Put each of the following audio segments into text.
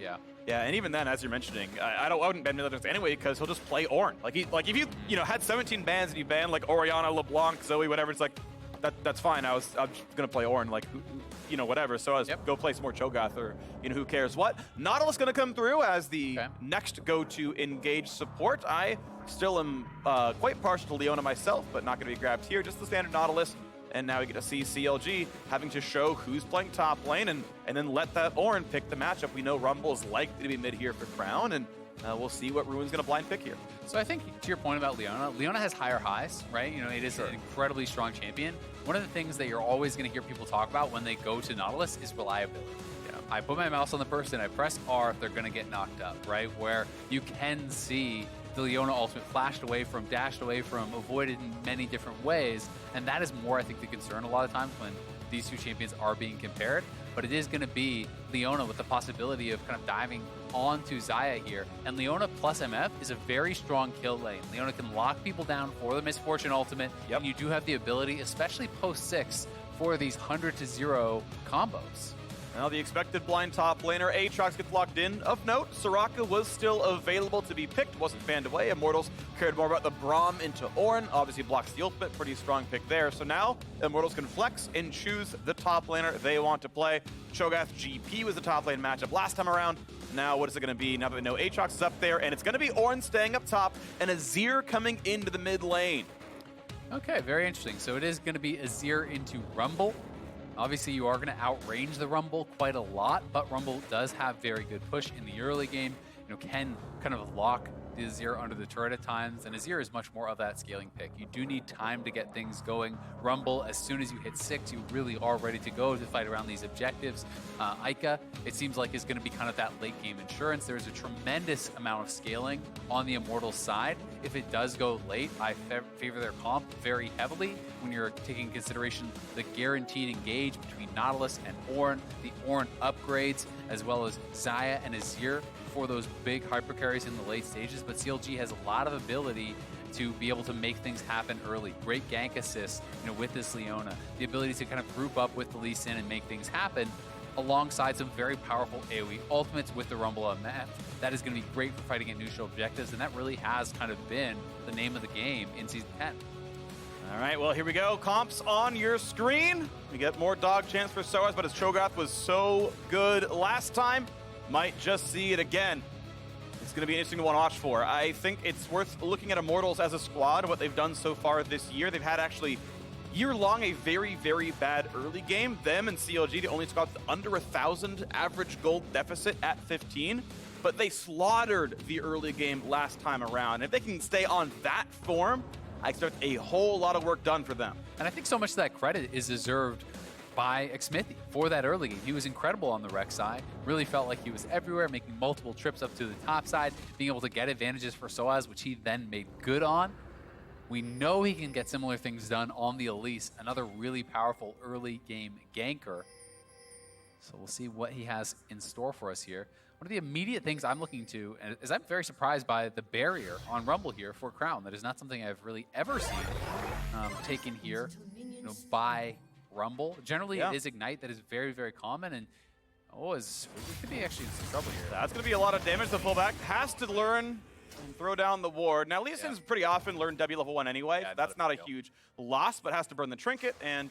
Yeah. Yeah, and even then, as you're mentioning, I wouldn't ban Militants anyway because he'll just play Ornn. Like if you had 17 bans and you ban like Orianna, LeBlanc, Zoe, whatever, it's like that's fine. I'm just gonna play Ornn, like whatever. So I go play some more Cho'Gath or who cares what. Nautilus gonna come through as the next go-to engage support. I still am quite partial to Leona myself, but not gonna be grabbed here. Just the standard Nautilus. And now we get to see CLG having to show who's playing top lane and then let that Ornn pick the matchup. We know Rumble is likely to be mid here for Crown, and we'll see what Ruin's going to blind pick here. So I think to your point about Leona has higher highs, right? It is an incredibly strong champion. One of the things that you're always going to hear people talk about when they go to Nautilus is reliability. I put my mouse on the person, I press R, they're going to get knocked up, right? Where you can see the Leona ultimate flashed away from, dashed away from, avoided in many different ways. And that is more, I think, the concern a lot of times when these two champions are being compared. But it is going to be Leona with the possibility of kind of diving onto Xayah here. And Leona plus MF is a very strong kill lane. Leona can lock people down for the Misfortune ultimate. And you do have the ability, especially post 6, for these 100-0 combos. Now the expected blind top laner, Aatrox gets locked in. Of note, Soraka was still available to be picked, wasn't fanned away. Immortals cared more about the Braum into Ornn, obviously blocks the ultimate, pretty strong pick there. So now Immortals can flex and choose the top laner they want to play. Cho'Gath GP was the top lane matchup last time around. Now what is it going to be now that we know Aatrox is up there, and it's going to be Ornn staying up top and Azir coming into the mid lane. Okay, very interesting. So it is going to be Azir into Rumble. Obviously, you are going to outrange the Rumble quite a lot, but Rumble does have very good push in the early game. Can kind of lock the Azir under the turret at times, and Azir is much more of that scaling pick. You do need time to get things going. Rumble, as soon as you hit 6, you really are ready to go to fight around these objectives. Eika, it seems like, is going to be kind of that late game insurance. There's a tremendous amount of scaling on the Immortals side. If it does go late, I favor their comp very heavily when you're taking into consideration the guaranteed engage between Nautilus and Ornn, the Ornn upgrades, as well as Xayah and Azir for those big hyper carries in the late stages. But CLG has a lot of ability to be able to make things happen early. Great gank assist, with this Leona. The ability to kind of group up with Elise and make things happen alongside some very powerful AoE ultimates with the Rumble on that. That is going to be great for fighting at neutral objectives, and that really has kind of been the name of the game in Season 10. All right, well, here we go. Comps on your screen. We get more dog chance for sOAZ, but his Cho'Gath was so good last time, might just see it again. It's going to be an interesting one to watch for. I think it's worth looking at Immortals as a squad, what they've done so far this year. They've had actually year-long a very, very bad early game. Them and CLG, the only squad under 1,000 average gold deficit at 15, but they slaughtered the early game last time around. If they can stay on that form, I expect a whole lot of work done for them. And I think so much of that credit is deserved by Xmithie for that early game. He was incredible on the rec side, really felt like he was everywhere, making multiple trips up to the top side, being able to get advantages for sOAZ, which he then made good on. We know he can get similar things done on the Elise, another really powerful early game ganker. So we'll see what he has in store for us here. One of the immediate things I'm looking to is I'm very surprised by the barrier on Rumble here for Crown. That is not something I've really ever seen taken here by Rumble. Generally, it is Ignite that is very, very common, and we could be actually in some trouble here. That's going to be a lot of damage. The pullback has to learn and throw down the ward. Now, Lee's pretty often learned W level 1 anyway. Yeah, that's not a huge loss, but has to burn the trinket, and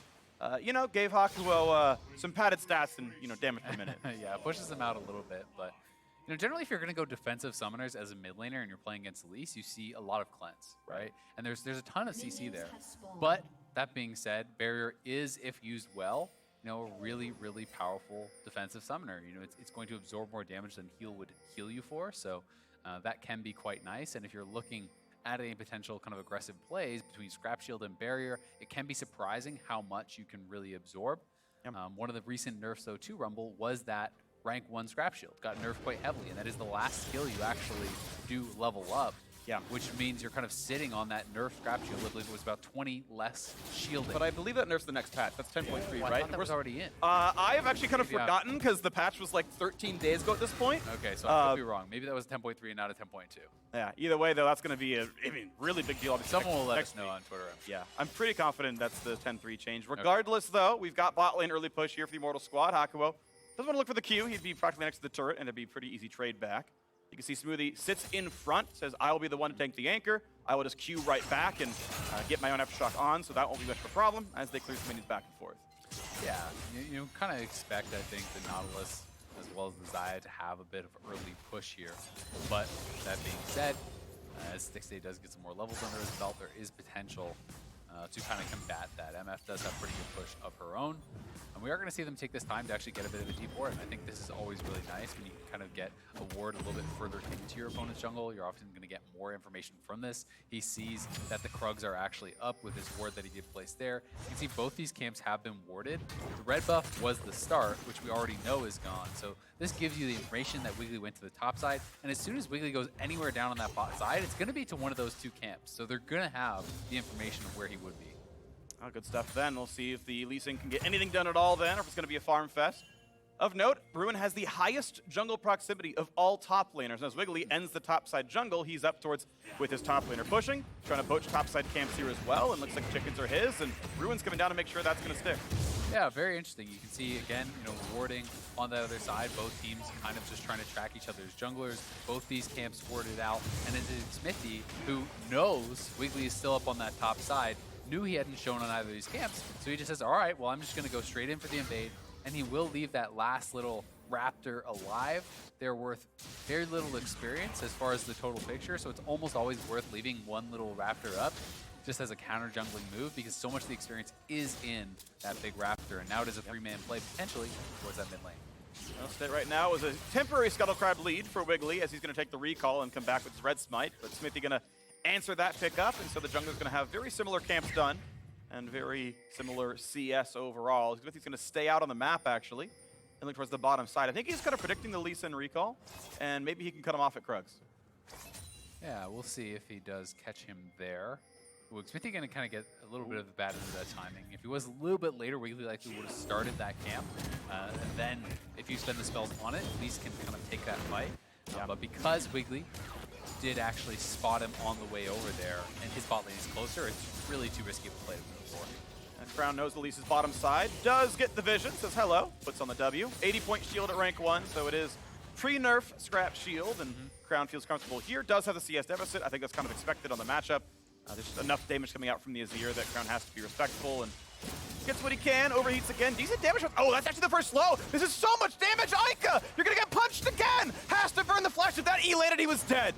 gave Hakuho some padded stats and damage per minute. Yeah, pushes him out a little bit, but generally if you're going to go defensive summoners as a mid laner and you're playing against Elise, you see a lot of cleanse, right? And there's a ton of CC there. But that being said, barrier is, if used well, a really, really powerful defensive summoner. It's going to absorb more damage than heal would heal you for, so that can be quite nice. And if you're looking at any potential kind of aggressive plays between Scrap Shield and Barrier, it can be surprising how much you can really absorb. Yep. One of the recent nerfs, though, to Rumble was that rank 1 Scrap Shield got nerfed quite heavily, and that is the last skill you actually do level up. Yeah, which means you're kind of sitting on that nerf Scrap Shield. I believe it was about 20 less shielding. But I believe that nerfs the next patch. That's 10.3, right? I thought that was already in. I have actually kind of forgotten because the patch was like 13 days ago at this point. Okay, so I could be wrong. Maybe that was 10.3 and not a 10.2. Yeah, either way, though, that's going to be a really big deal. Someone will let us know on Twitter. Yeah, I'm pretty confident that's the 10.3 change. Regardless, though, we've got bot lane early push here for the Immortal squad. Hakuho Doesn't want to look for the Q. He'd be practically next to the turret, and it'd be a pretty easy trade back. You can see Smoothie sits in front, says, I will be the one to tank the anchor. I will just Q right back and get my own Aftershock on, so that won't be much of a problem as they clear some minions back and forth. Yeah, you kind of expect, I think, the Nautilus as well as the Xayah to have a bit of early push here. But that being said, as Stixxay does get some more levels under his belt, there is potential to kind of combat that. MF does have pretty good push of her own. And we are going to see them take this time to actually get a bit of a deep ward. And I think this is always really nice when you can kind of get a ward a little bit further into your opponent's jungle. You're often going to get more information from this. He sees that the Krugs are actually up with his ward that he did place there. You can see both these camps have been warded. The red buff was the start, which we already know is gone. So this gives you the information that Wiggily went to the top side. And as soon as Wiggily goes anywhere down on that bot side, it's going to be to one of those two camps. So they're going to have the information of where he would be. Oh, good stuff then. We'll see if the Elise can get anything done at all then, or if it's going to be a farm fest. Of note, Bruin has the highest jungle proximity of all top laners. And as Wiggily ends the topside jungle, he's up towards with his top laner pushing, trying to poach topside camps here as well, and looks like chickens are his, and Bruin's coming down to make sure that's going to stick. Yeah, very interesting. You can see, again, warding on the other side. Both teams kind of just trying to track each other's junglers. Both these camps warded out. And it's Xmithie, who knows Wiggily is still up on that top side, knew he hadn't shown on either of these camps, so he just says, all right, well, I'm just going to go straight in for the invade, and he will leave that last little raptor alive. They're worth very little experience as far as the total picture, so it's almost always worth leaving one little raptor up just as a counter jungling move, because so much of the experience is in that big raptor, and now it is a three-man play potentially towards that mid lane. Well, state right now is a temporary Scuttle Crab lead for Wiggily as he's going to take the recall and come back with his red smite, but Xmithie going to answer that pickup, and so the jungler's going to have very similar camps done and very similar CS overall. Xmithie's going to stay out on the map, actually, and look towards the bottom side. I think he's kind of predicting the Lisa and recall, and maybe he can cut him off at Krugs. Yeah, we'll see if he does catch him there. Ooh, Xmithie going to kind of get a little bit of the bad end of that timing. If he was a little bit later, Wiggily likely would have started that camp, and then if you spend the spells on it, Elise can kind of take that fight. But because Wiggily did actually spot him on the way over there, and his bot lane is closer, it's really too risky of a play to move for. And Crown knows Elise's bottom side, does get the vision, says hello, puts on the W. 80-point shield at rank 1, so it is pre-nerf scrap shield, and Crown feels comfortable here. Does have the CS deficit. I think that's kind of expected on the matchup. There's just enough damage coming out from the Azir that Crown has to be respectful, and gets what he can, overheats again. Decent damage. Oh, that's actually the first slow. This is so much damage. Iika, you're going to get punched again. Has to burn the flash. If that E landed, he was dead.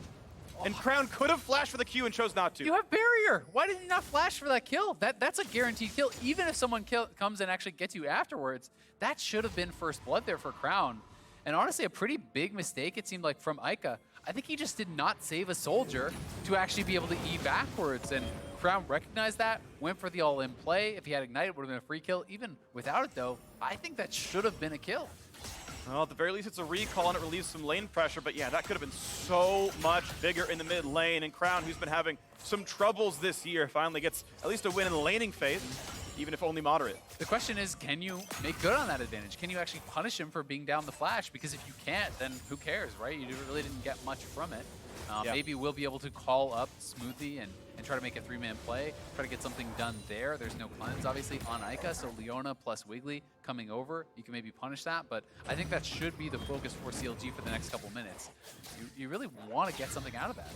And Crown could have flashed for the Q and chose not to. You have barrier. Why did you not flash for that kill? That's a guaranteed kill. Even if someone comes and actually gets you afterwards, that should have been first blood there for Crown. And honestly, a pretty big mistake, it seemed like, from Iika. I think he just did not save a soldier to actually be able to E backwards. And Crown recognized that, went for the all-in play. If he had Ignite, it would have been a free kill. Even without it, though, I think that should have been a kill. Well, at the very least, it's a recall and it relieves some lane pressure. But yeah, that could have been so much bigger in the mid lane. And Crown, who's been having some troubles this year, finally gets at least a win in the laning phase, even if only moderate. The question is, can you make good on that advantage? Can you actually punish him for being down the flash? Because if you can't, then who cares, right? You really didn't get much from it. Maybe we'll be able to call up Smoothie and try to make a three-man play, try to get something done there. There's no cleanse, obviously, on Iika, so Leona plus Wiggily coming over, you can maybe punish that, but I think that should be the focus for CLG for the next couple minutes. You really want to get something out of that.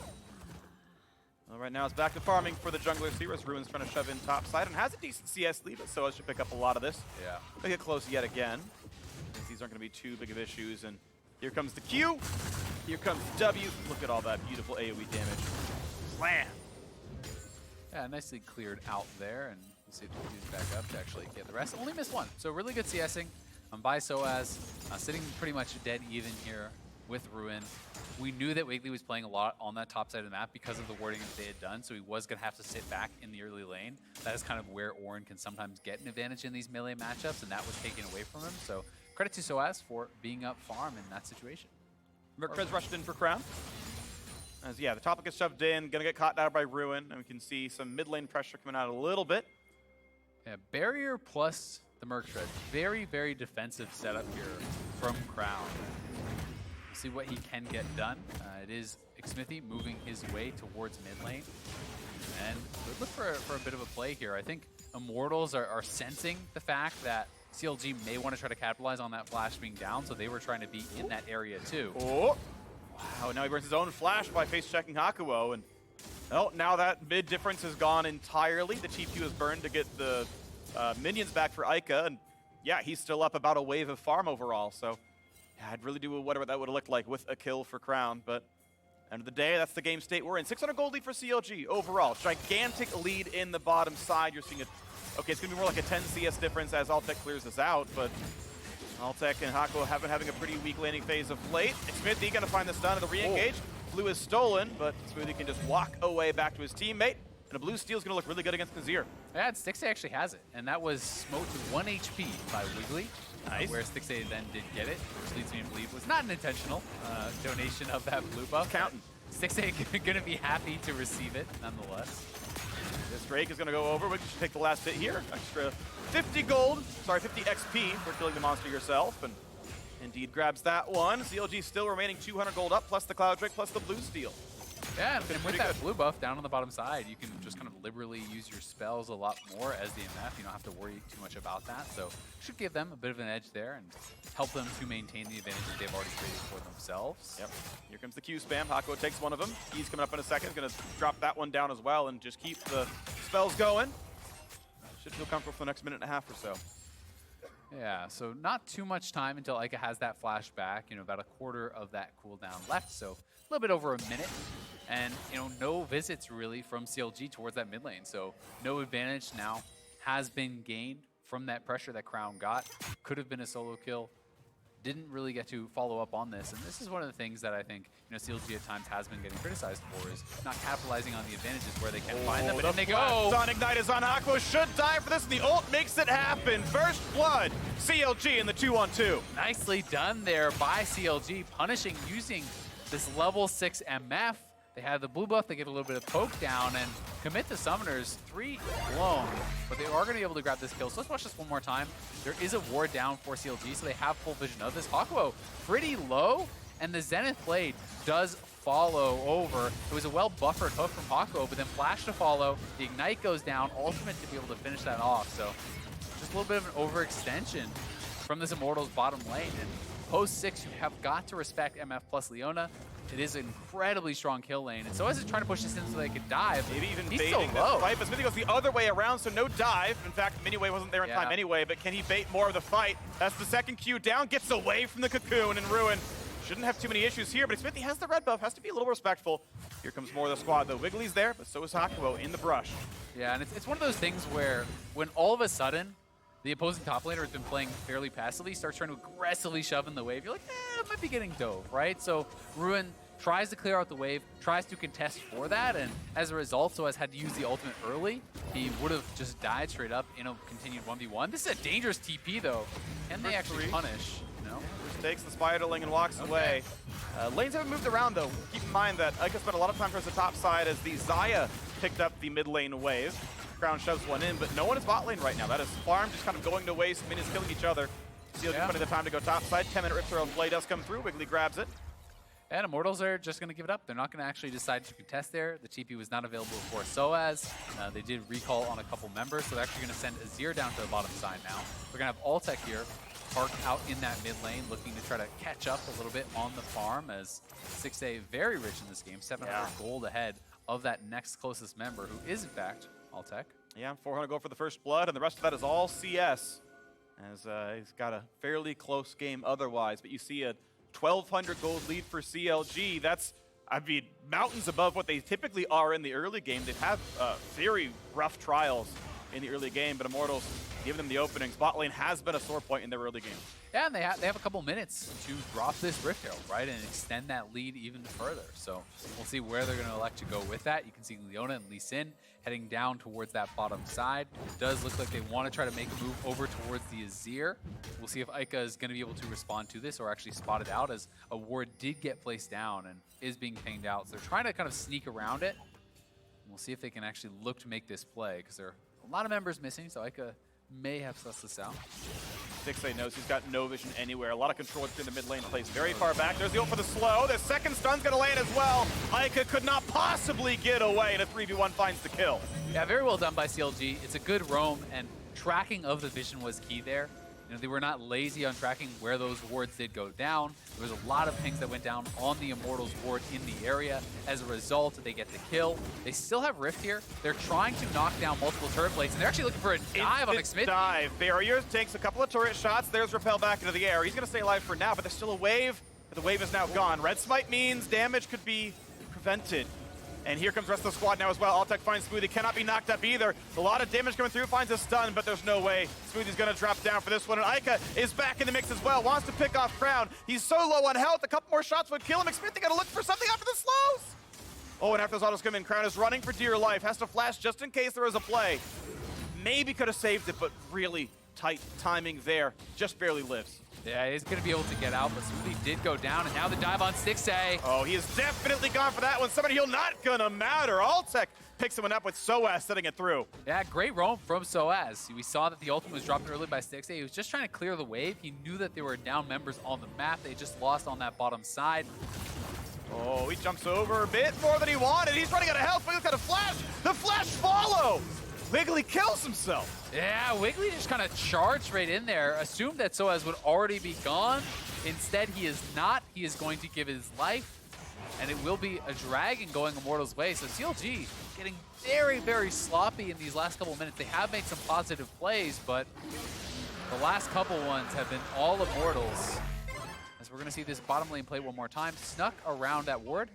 Well, right now it's back to farming for the junglers here as Ruin's trying to shove in top side and has a decent CS lead, but sOAZ should pick up a lot of this. Yeah. Make it close yet again. These aren't going to be too big of issues, and here comes the Q. Here comes the W. Look at all that beautiful AoE damage. Slam! Yeah, nicely cleared out there, and we'll see if we can back up to actually get the rest. Only missed one, so really good CSing by sOAZ. Sitting pretty much dead even here with Ruin. We knew that Wiggily was playing a lot on that top side of the map because of the warding that they had done, so he was going to have to sit back in the early lane. That is kind of where Ornn can sometimes get an advantage in these melee matchups, and that was taken away from him. So credit to sOAZ for being up farm in that situation. Merkrez rushed in for Crown. As yeah, the top gets shoved in, gonna get caught down by Ruin, and we can see some mid lane pressure coming out a little bit. Yeah, barrier plus the Merkrez. Very, very defensive setup here from Crown. See what he can get done. It is Xmithie moving his way towards mid lane. And look for a bit of a play here. I think Immortals are sensing the fact that CLG may want to try to capitalize on that flash being down, so they were trying to be in that area too. Oh, wow, now he burns his own flash by face-checking Hakuho, and well, now that mid difference has gone entirely. The TP was burned to get the minions back for Eika, and yeah, he's still up about a wave of farm overall, so yeah, I'd really do whatever that would have looked like with a kill for Crown, but end of the day, that's the game state we're in. 600 gold lead for CLG overall. Gigantic lead in the bottom side. You're seeing it. Okay, it's going to be more like a 10 CS difference as Altec clears this out, but Altec and Hakuho have been having a pretty weak laning phase of late. Xmithie going to find the stun and the re-engage. Blue is stolen, but Smoothie can just walk away back to his teammate. And a blue steal is going to look really good against Azir. Yeah, and Stixxay actually has it, and that was smoked to 1 HP by Wiggily. Nice. Where Stixxay then did get it, which leads me to believe was not an intentional donation of that blue buff. Counting. Stixxay going to be happy to receive it, nonetheless. This Phreak is going to go over. We should take the last hit here. Extra 50 gold, sorry, 50 XP for killing the monster yourself. And indeed grabs that one. CLG still remaining 200 gold up, plus the Cloud Drake, plus the blue steal. Yeah, and with that blue buff down on the bottom side, you can just kind of liberally use your spells a lot more as the MF. You don't have to worry too much about that. So should give them a bit of an edge there and help them to maintain the advantages they've already created for themselves. Yep. Here comes the Q spam. Hakuho takes one of them. He's coming up in a second. Going to drop that one down as well and just keep the spells going. Should feel comfortable for the next minute and a half or so. Yeah, so not too much time until Eika has that flashback. You know, about a quarter of that cooldown left, so a little bit over a minute. And, you know, no visits really from CLG towards that mid lane. So no advantage now has been gained from that pressure that Crown got. Could have been a solo kill. Didn't really get to follow up on this. And this is one of the things that I think, you know, CLG at times has been getting criticized for, is not capitalizing on the advantages where they can find them. But then they go. Sonic Ignite is on. Hakuho should die for this, and the ult makes it happen. First blood, CLG in the 2-on-2. Nicely done there by CLG, punishing using this level 6 MF. They have the blue buff, they get a little bit of poke down and commit the summoners. 3 blown, but they are going to be able to grab this kill. So let's watch this one more time. There is a ward down for CLG, so they have full vision of this. Hakuho pretty low, and the Zenith blade does follow over. It was a well-buffered hook from Hakuho, but then flash to follow. The Ignite goes down, ultimate to be able to finish that off. So just a little bit of an overextension from this Immortals bottom lane. And post 6, you have got to respect MF plus Leona. It is an incredibly strong kill lane, and sOAZ is trying to push this in so they could dive. Maybe even he's baiting so low. the fight, but Xmithie goes the other way around, so no dive. In fact, Miniway wasn't there in time anyway, but can he bait more of the fight? That's the second Q down, gets away from the cocoon, and Ruin shouldn't have too many issues here, but Xmithie has the red buff, has to be a little respectful. Here comes more of the squad, though. Wiggly's there, but so is Hakuho in the brush. Yeah, and it's one of those things where when all of a sudden the opposing top laner has been playing fairly passively, starts trying to aggressively shove in the wave, you're like, it might be getting dove, right? So Ruin tries to clear out the wave, tries to contest for that, and as a result, sOAZ had to use the ultimate early. He would have just died straight up in a continued 1v1. This is a dangerous TP, though. Can they actually punish? No. Just takes the Spiderling and walks away. Lanes haven't moved around, though. Keep in mind that Eika spent a lot of time towards the top side as the Xayah picked up the mid lane wave. Crown shoves one in, but no one is bot lane right now. That is farm just kind of going to waste, minions killing each other. CLG plenty of time to go top side. 10-minute rip throw and play does come through. Wiggily grabs it. And Immortals are just going to give it up. They're not going to actually decide to contest there. The TP was not available for sOAZ. They did recall on a couple members, so they're actually going to send Azir down to the bottom side now. We're going to have Altec here, parked out in that mid lane, looking to try to catch up a little bit on the farm, as Stixxay very rich in this game, 700 gold ahead of that next closest member, who is, in fact, Altec. Yeah, 400 gold for the first blood, and the rest of that is all CS, as he's got a fairly close game otherwise, but you see a 1,200 gold lead for CLG. That's, I mean, mountains above what they typically are in the early game. They've had very rough trials in the early game, but Immortals giving them the openings. Bot lane has been a sore point in their early game. Yeah, and they have a couple minutes to drop this Rift Herald, right, and extend that lead even further. So we'll see where they're going to elect to go with that. You can see Leona and Elise heading down towards that bottom side. It does look like they want to try to make a move over towards the Azir. We'll see if Eika is going to be able to respond to this or actually spot it out, as a ward did get placed down and is being pinged out. So they're trying to kind of sneak around it. We'll see if they can actually look to make this play, because there are a lot of members missing, so Eika may have sussed this out. Stixxay knows he's got no vision anywhere. A lot of control through the mid lane, plays very far back. There's the ult for the slow. The second stun's gonna land as well. Eika could not possibly get away, and a 3v1 finds the kill. Yeah, very well done by CLG. It's a good roam, and tracking of the vision was key there. You know, they were not lazy on tracking where those wards did go down. There was a lot of pings that went down on the Immortals ward in the area. As a result, they get the kill. They still have Rift here. They're trying to knock down multiple turret plates, and they're actually looking for a dive on Xmithie. Dive. Barrier takes a couple of turret shots. There's Repel back into the air. He's going to stay alive for now, but there's still a wave. But the wave is now gone. Red Smite means damage could be prevented. And here comes the rest of the squad now as well. Altec finds Smoothie, cannot be knocked up either. A lot of damage coming through, finds a stun, but there's no way. Smoothie's gonna drop down for this one, and Eika is back in the mix as well. Wants to pick off Crown. He's so low on health, a couple more shots would kill him. Xmithie gotta look for something after the slows. Oh, and after those autos come in, Crown is running for dear life. Has to flash just in case there is a play. Maybe could have saved it, but really tight timing there. Just barely lives. Yeah, he's going to be able to get out, but Smoothie did go down, and now the dive on Stixxay. Oh, he is definitely gone for that one. Somebody heal not gonna matter. Altec picks someone up with sOAZ setting it through. Yeah, great roam from sOAZ. We saw that the ultimate was dropped early by Stixxay. He was just trying to clear the wave. He knew that there were down members on the map. They just lost on that bottom side. Oh, he jumps over a bit more than he wanted. He's running out of health. Wiggly's got a flash. The flash follows. Wiggily kills himself. Yeah, Wiggily just kind of charged right in there, assumed that sOAZ would already be gone. Instead, he is not. He is going to give his life, and it will be a dragon going Immortals' way. So CLG getting very, very sloppy in these last couple of minutes. They have made some positive plays, but the last couple ones have been all Immortals. As we're going to see this bottom lane play one more time. Snuck around that ward.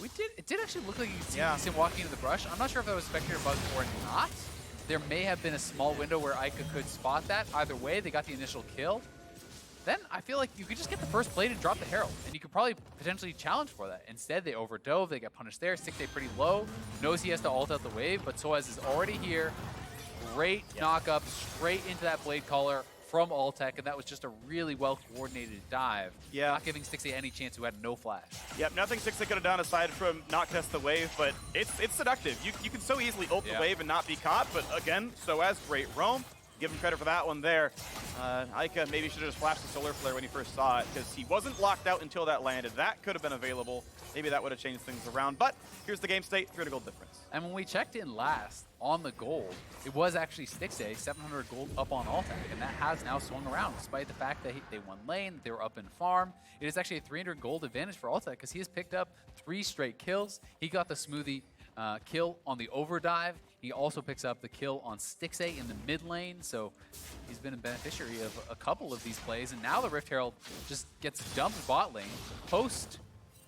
It did actually look like you could see him walking into the brush. I'm not sure if that was Spectator bug or not. There may have been a small window where Eika could spot that. Either way, they got the initial kill. Then I feel like you could just get the first plate and drop the Herald, and you could probably potentially challenge for that. Instead, they overdove, they get punished there. Stixxay pretty low, knows he has to ult out the wave, but sOAZ is already here. Great knock up straight into that blade caller from Altec, and that was just a really well-coordinated dive. Yeah. Not giving Stixxay any chance, who had no flash. Yep, nothing Stixxay could have done aside from not test the wave, but it's seductive. You can so easily ult the wave and not be caught, but again, sOAZ, great roam. Give him credit for that one there. Eika maybe should have just flashed the Solar Flare when he first saw it, because he wasn't locked out until that landed. That could have been available. Maybe that would have changed things around, but here's the game state, 300 gold difference. And when we checked in last on the gold, it was actually Stixxay, 700 gold up on Altec, and that has now swung around, despite the fact that they won lane, they were up in farm. It is actually a 300 gold advantage for Altec, because he has picked up 3 straight kills. He got the Smoothie kill on the overdive. He also picks up the kill on Stixxay in the mid lane, so he's been a beneficiary of a couple of these plays. And now the Rift Herald just gets dumped bot lane, post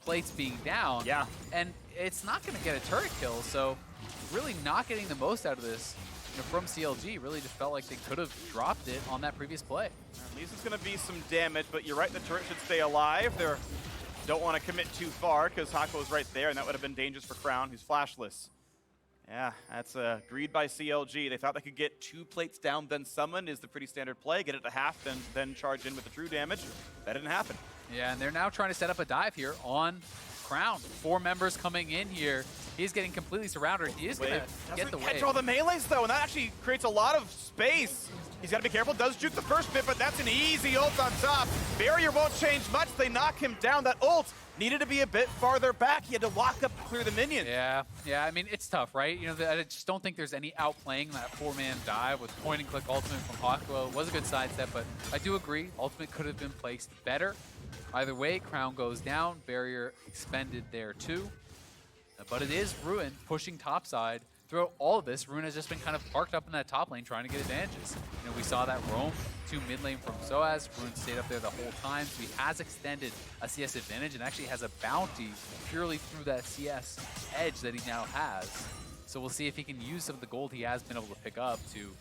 plates being down, and it's not going to get a turret kill, so really not getting the most out of this from CLG. Really just felt like they could have dropped it on that previous play. At least it's going to be some damage, but you're right, the turret should stay alive. They don't want to commit too far because Hakuho's right there, and that would have been dangerous for Crown, who's flashless. Yeah, that's agreed by CLG. They thought they could get 2 plates down, then summon is the pretty standard play. Get it to half, then charge in with the true damage. That didn't happen. Yeah, and they're now trying to set up a dive here on Crown. 4 members coming in here. He's getting completely surrounded. He is going to get the wave. Catch all the melees, though, and that actually creates a lot of space. He's got to be careful. Does juke the first bit, but that's an easy ult on top. Barrier won't change much. They knock him down. That ult needed to be a bit farther back. He had to walk up to clear the minions. Yeah, I mean, it's tough, right? You know, I just don't think there's any outplaying that 4-man dive with point-and-click ultimate from Hakuho. It was a good sidestep, but I do agree, ultimate could have been placed better. Either way, Crown goes down. Barrier expended there, too. But it is Ruin pushing topside. Throughout all of this, Ruin has just been kind of parked up in that top lane trying to get advantages. You know, we saw that roam to mid lane from sOAZ. Ruin stayed up there the whole time, so he has extended a CS advantage and actually has a bounty purely through that CS edge that he now has. So we'll see if he can use some of the gold he has been able to pick up to,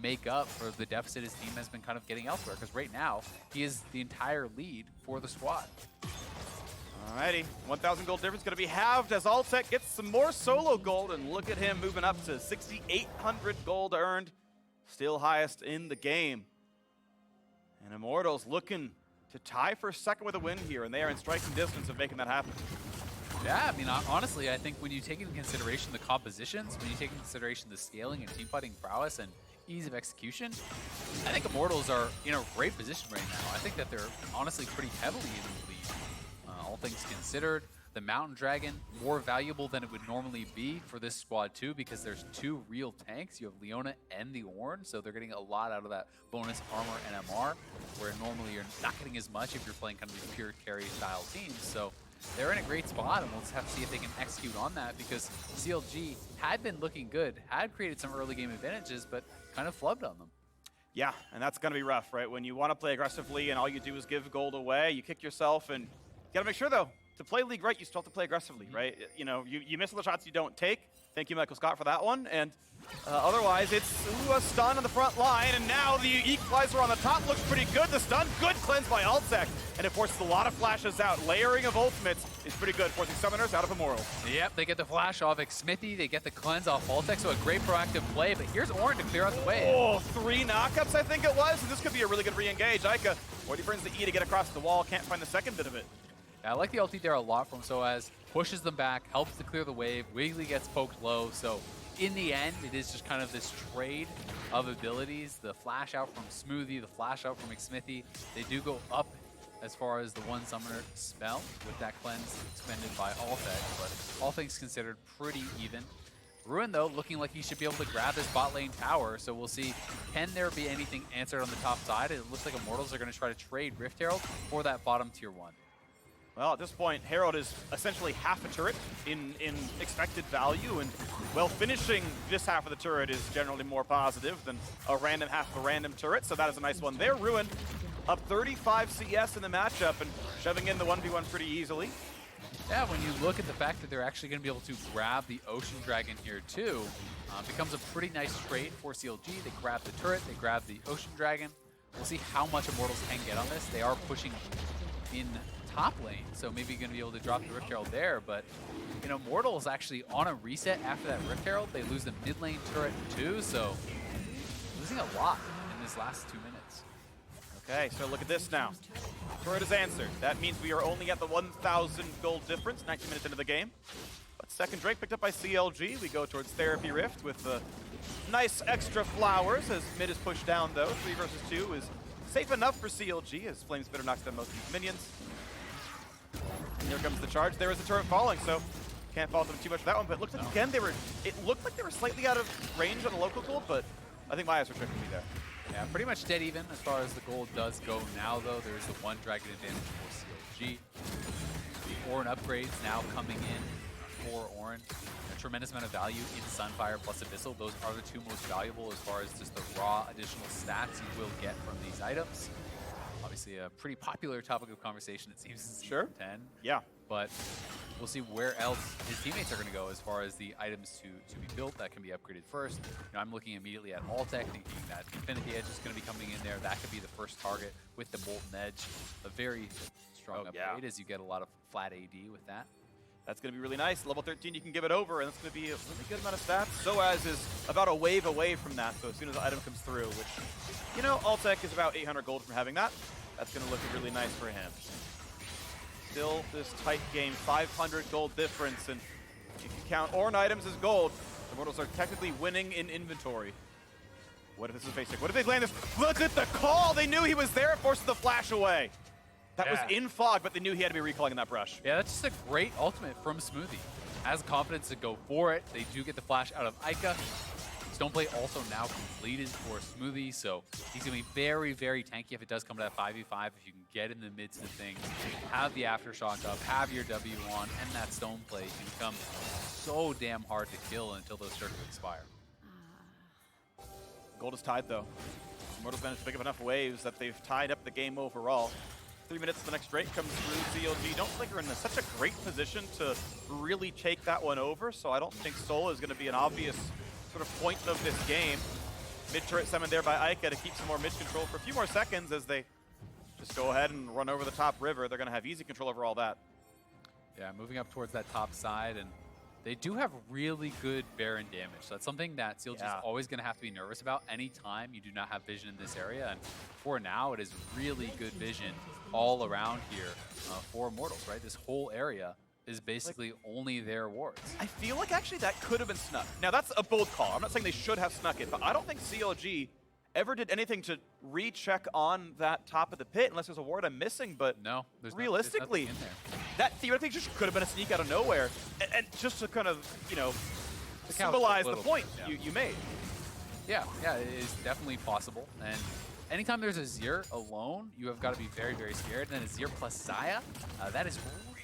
make up for the deficit his team has been kind of getting elsewhere. Because right now, he is the entire lead for the squad. Alrighty, 1,000 gold difference going to be halved as Altec gets some more solo gold, and look at him moving up to 6,800 gold earned, still highest in the game. And Immortals looking to tie for second with a win here, and they are in striking distance of making that happen. Yeah, I mean, honestly, I think when you take into consideration the compositions, when you take into consideration the scaling and team fighting prowess and ease of execution, I think Immortals are in a great position right now. I think that they're honestly pretty heavily in the lead. All things considered, the Mountain Dragon more valuable than it would normally be for this squad too, because there's 2 real tanks. You have Leona and the Ornn, so they're getting a lot out of that bonus armor and MR, where normally you're not getting as much if you're playing kind of these pure carry style teams. So they're in a great spot, and we'll just have to see if they can execute on that, because CLG had been looking good, had created some early game advantages, but kind of flubbed on them. Yeah, and that's going to be rough, right? When you want to play aggressively and all you do is give gold away, you kick yourself, and you got to make sure, though, to play League right, you still have to play aggressively, right? You know, you miss all the shots you don't take. Thank you, Michael Scott, for that one. And otherwise, it's a stun on the front line, and now the equalizer on the top looks pretty good. The stun, good cleanse by Altec, and it forces a lot of flashes out. Layering of ultimates is pretty good, forcing summoners out of Immortals. Yep, they get the flash off Xmithie, they get the cleanse off Altec, so a great proactive play, but here's Ornn to clear out the way. Oh, 3 knockups, I think it was. And this could be a really good re-engage. Iika already brings the E to get across the wall, can't find the second bit of it. I like the ulti there a lot from sOAZ. Pushes them back, helps to clear the wave. Wiggily gets poked low. So in the end, it is just kind of this trade of abilities. The flash out from Smoothie, the flash out from Xmithie. They do go up as far as the one summoner spell with that cleanse expended by Altec. But all things considered, pretty even. Ruin, though, looking like he should be able to grab this bot lane tower. So we'll see, can there be anything answered on the top side? It looks like Immortals are going to try to trade Rift Herald for that bottom tier 1. Well, at this point, Herald is essentially half a turret in expected value, and, well, finishing this half of the turret is generally more positive than a random half of a random turret, so that is a nice one there. Ruin up 35 CS in the matchup and shoving in the 1v1 pretty easily. Yeah, when you look at the fact that they're actually going to be able to grab the Ocean Dragon here too, becomes a pretty nice trade for CLG. They grab the turret, they grab the Ocean Dragon. We'll see how much Immortals can get on this. They are pushing in top lane, so maybe going to be able to drop the Rift Herald there, but you know, Immortals actually on a reset after that Rift Herald, they lose the mid lane turret too, so losing a lot in this last 2 minutes. Okay, so look at this now. Turret is answered. That means we are only at the 1,000 gold difference, 19 minutes into the game. But second Drake picked up by CLG. We go towards Therapy Rift with the nice extra flowers as mid is pushed down though. 3 versus 2 is safe enough for CLG as Flame Spitter knocks down most of these minions. Here comes the charge. There is a turret falling, so can't fault them too much for that one. But it looked like, again, it looked like they were slightly out of range on the local gold, but I think my eyes were tricking me there. Yeah, pretty much dead even as far as the gold does go now, though. There is the 1 dragon advantage for CLG. The Ornn upgrades now coming in for Ornn. A tremendous amount of value in Sunfire plus Abyssal. Those are the 2 most valuable as far as just the raw additional stats you will get from these items. Obviously a pretty popular topic of conversation, it seems, in Season 10. Yeah. But we'll see where else his teammates are going to go as far as the items to be built that can be upgraded first. You know, I'm looking immediately at Altec, thinking that Infinity Edge is going to be coming in there. That could be the first target with the Molten Edge. A very strong upgrade as you get a lot of flat AD with that. That's going to be really nice. Level 13, you can give it over, and it's going to be a really good amount of stats. sOAZ is about a wave away from that, so as soon as the item comes through, which, you know, Altec is about 800 gold from having that. That's going to look really nice for him. Still this tight game, 500 gold difference, and if you count Ornn items as gold, the Immortals are technically winning in inventory. What if this is basic? What if they land this? Look at the call! They knew he was there, it forces the flash away. That was in fog, but they knew he had to be recalling in that brush. Yeah, that's just a great ultimate from Smoothie. Has confidence to go for it. They do get the flash out of Iika. Stoneplay also now completed for Smoothie, so he's going to be very, very tanky if it does come to that 5v5. If you can get in the midst of things, have the Aftershock up, have your W on, and that Stoneplay can become so damn hard to kill until those start to expire. Gold is tied, though. Immortals managed to pick up enough waves that they've tied up the game overall. 3 minutes, the next Drake comes through. CLG don't think they're in such a great position to really take that one over, so I don't think Soul is going to be an obvious sort of point of this game. Mid-turret summoned there by Iika to keep some more mid-control for a few more seconds as they just go ahead and run over the top river. They're going to have easy control over all that. Yeah, moving up towards that top side, and they do have really good Baron damage. So that's something that CLG is always going to have to be nervous about anytime you do not have vision in this area. And for now, it is really good vision all around here for Immortals, right? This whole area is basically only their wards. I feel like actually that could have been snuck. Now that's a bold call. I'm not saying they should have snuck it, but I don't think CLG ever did anything to recheck on that top of the pit, unless there's a ward I'm missing, but no, realistically, there's nothing in there. that theoretically just could have been a sneak out of nowhere. And just to kind of, you know, symbolize the point you made. Yeah, it is definitely possible. And anytime there's a Azir alone, you have got to be very, very scared. And then Azir plus Xayah, that is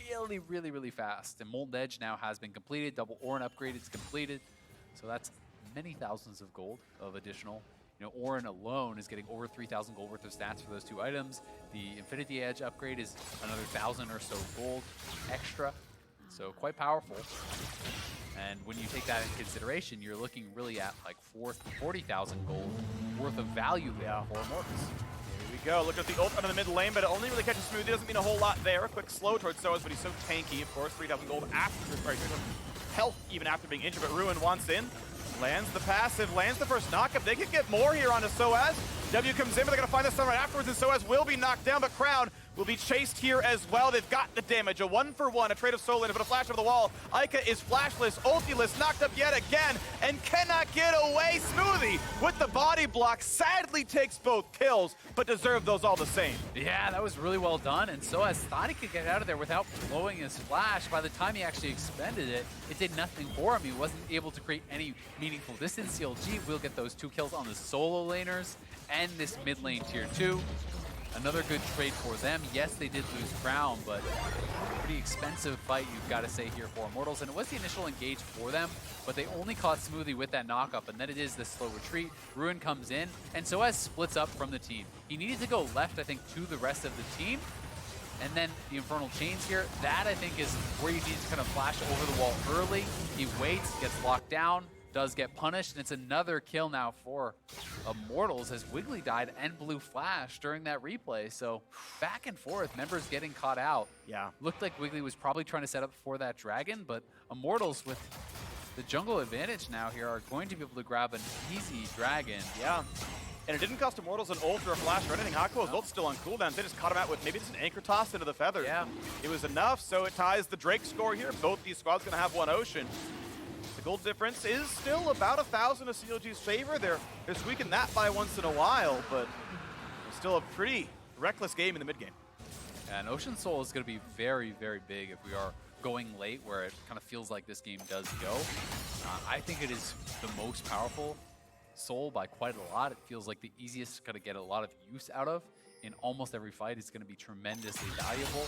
really, really, really fast. And Molten Edge now has been completed. Double Ornn upgrade is completed. So that's many thousands of gold of additional. You know, Ornn alone is getting over 3,000 gold worth of stats for those 2 items. The Infinity Edge upgrade is another 1,000 or so gold extra. So quite powerful. And when you take that into consideration, you're looking really at like 40,000 gold worth of value there for Immortals. Here we go. Look at the ult under the mid lane, but it only really catches Smoothie. Doesn't mean a whole lot there. A quick slow towards sOAZ, but he's so tanky, of course. 3,000 gold after, sorry, 3,000 health even after being injured, but Ruin wants in. Lands the passive, lands the first knockup. They could get more here onto sOAZ. W comes in, but they're going to find the sun right afterwards, and sOAZ will be knocked down, but Crown will be chased here as well. They've got the damage. A 1-for-1, a trade of soul in it, but a flash over the wall. Eika is flashless, ultiless, knocked up yet again, and cannot get away. Smoothie with the body block sadly takes both kills, but deserved those all the same. Yeah, that was really well done, and sOAZ thought he could get out of there without blowing his flash. By the time he actually expended it, it did nothing for him. He wasn't able to create any meaningful distance. CLG will get those 2 kills on the solo laners and this mid lane tier 2. Another good trade for them. Yes, they did lose Crown, but pretty expensive fight, you've got to say, here for Immortals. And it was the initial engage for them, but they only caught Smoothie with that knock-up, and then it is the slow retreat. Ruin comes in, and sOAZ splits up from the team. He needed to go left, I think, to the rest of the team. And then the Infernal Chains here, that, I think, is where you need to kind of flash over the wall early. He waits, gets locked down, does get punished, and it's another kill now for Immortals as Wiggily died and Blue Flash during that replay. So back and forth, members getting caught out. Yeah. Looked like Wiggily was probably trying to set up for that dragon, but Immortals with the jungle advantage now here are going to be able to grab an easy dragon. Yeah. And it didn't cost Immortals an ult or a flash or anything. Hakuho's ult's still on cooldown. They just caught him out with maybe just an anchor toss into the feathers. Yeah. It was enough, so it ties the Drake score here. Both these squads going to have 1 Ocean. The gold difference is still about 1,000 to CLG's favor. They're squeaking that by once in a while, but it's still a pretty reckless game in the mid game. And Ocean Soul is going to be very, very big if we are going late, where it kind of feels like this game does go. I think it is the most powerful soul by quite a lot. It feels like the easiest to kind of get a lot of use out of in almost every fight. Is going to be tremendously valuable.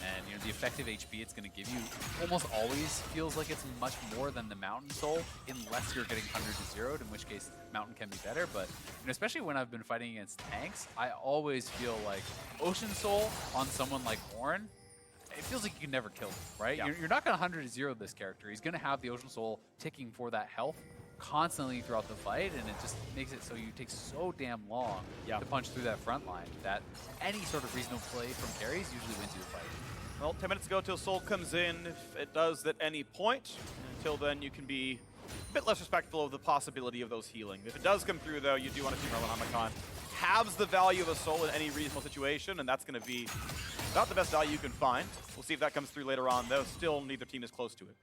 And you know, the effective HP it's going to give you almost always feels like it's much more than the Mountain Soul, unless you're getting 100 to 0'd, in which case Mountain can be better. But you know, especially when I've been fighting against tanks, I always feel like Ocean Soul on someone like Ornn, it feels like you can never kill him, right? Yeah. You're not going to 100 to 0 this character. He's going to have the Ocean Soul ticking for that health constantly throughout the fight, and it just makes it so you take so damn long to punch through that front line that any sort of reasonable play from carries usually wins you the fight. Well, 10 minutes ago till Soul comes in, if it does at any point. Until then, you can be a bit less respectful of the possibility of those healing. If it does come through, though, you do want to see Merlin halves the value of a Soul in any reasonable situation, and that's going to be about the best value you can find. We'll see if that comes through later on, though. Still, neither team is close to it.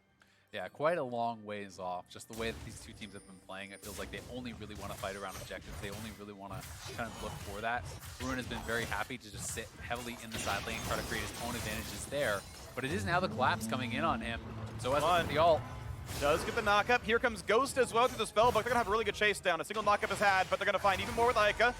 Yeah, quite a long ways off. Just the way that these two teams have been playing, it feels like they only really want to fight around objectives. They only really want to kind of look for that. Ruin has been very happy to just sit heavily in the side lane and try to create his own advantages there. But it is now the collapse coming in on him. So as the ult. Does get the knockup. Here comes Ghost as well through the spell book. They're going to have a really good chase down. A single knockup is had, but they're going to find even more with Eika.